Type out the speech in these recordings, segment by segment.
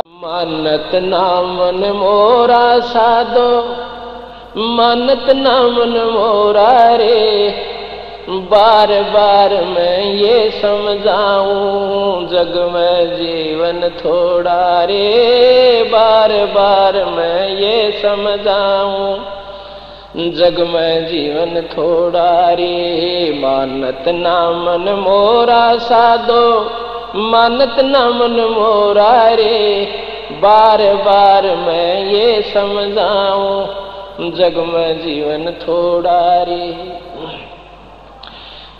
मानत नामन मोरा साधो, मानत नामन मोरा रे। बार बार मैं ये समझाऊं, जग में जीवन थोड़ा रे। बार बार मैं ये समझाऊं, जग में जीवन थोड़ा रे। मानत नामन मोरा साधो, मानत नामन मोरा रे। बार बार मैं ये समझाऊं, जग में जीवन थोड़ा रे।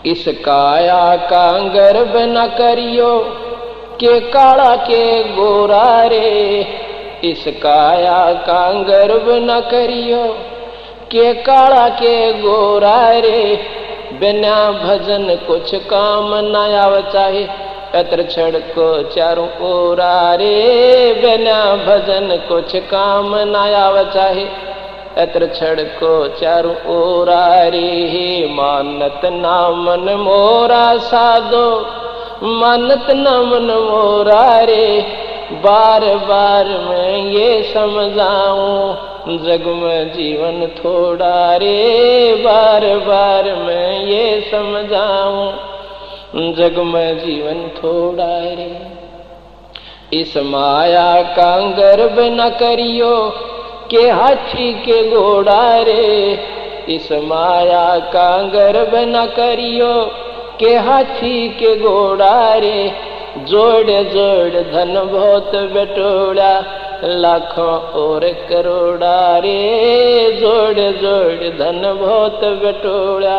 इस काया का गर्भ न करियो, के काला के गोरा रे। इस काया का गर्भ न करियो, के काला के गोरा रे। बिना भजन कुछ काम न आव चाहे, अत्र छड़ को चारों ओरा रे। बिना भजन कुछ काम न आव चाहे, अत्र छड़ को चारों ओरा रे। मानत नामन मोरा साधो, मानत नामन मोरा रे। बार बार मैं ये समझाऊं, जग में जीवन थोड़ा रे। बार बार मैं ये समझाऊं, जग में जीवन थोड़ा रे। इस माया का गर्भ न करियो, के हाथी के घोड़ा रे। इस माया का गर्भ न करियो, के हाथी के घोड़ा रे। जोड़ जोड़ धन बहुत बटोड़ा, लाखों और करोड़ा रे। जोड़ जोड़ धन बहुत बटोड़ा,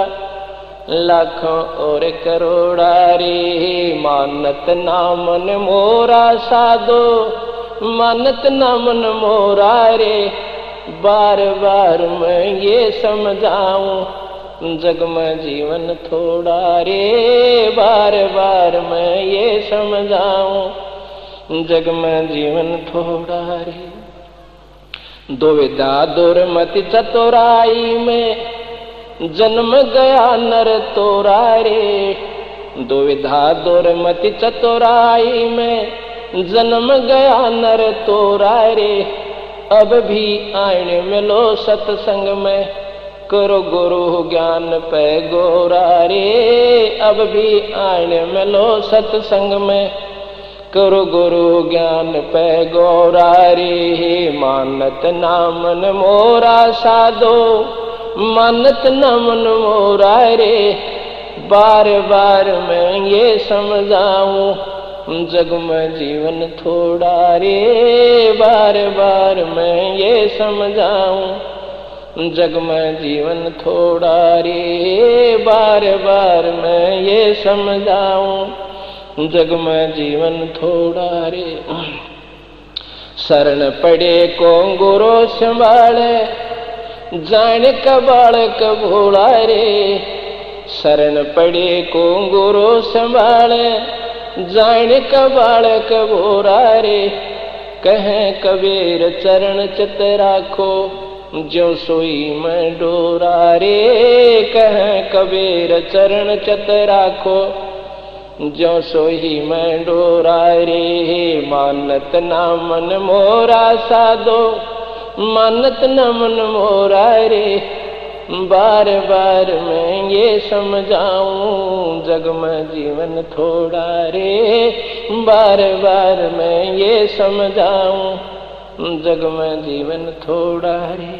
लाखों और करोड़ा रे। मानत नामन मोरा साधो, मानत नामन मोरा रे। बार बार मैं ये समझाऊं, जग में जीवन थोड़ा रे। बार बार मैं ये समझाऊं, जग में जीवन थोड़ा रे। दुविधा दुर्मति चतुराई में, जन्म गया नर तोरा रे। दुविधा दुर्मति चतुराई में, जन्म गया नर तोरा रे। अब भी आईने मिलो सत्संग में, करो गुरु ज्ञान पे गोरा रे। अब भी आईने मिलो सत्संग में, करो गुरु ज्ञान पे गोरा रे। मानत नामन मोरा साधो, मानत नामन मोरा रे। बार बार मैं ये समझाऊं, जग में जीवन थोड़ा रे। बार बार मैं ये समझाऊं, जग में जीवन थोड़ा रे। बार बार मैं ये समझाऊं, जग में जीवन थोड़ा रे। शरण पड़े को गुरु संभाले, जाने का बालक भोला रे। शरण पड़े को गुरु संभाले, जाने का बालक भोला रे। कहें कबीर चरण चित राखो, जो सोई मैं डोरा रे। कहें कबीर चरण चित राखो, जो सोई मैं डोरा रे। मानत नामन मोरा साधो, मानत नामन मोरा रे। बार बार मैं ये समझाऊं, जग में जीवन थोड़ा रे। बार बार मैं ये समझाऊं, जग में जीवन थोड़ा रे।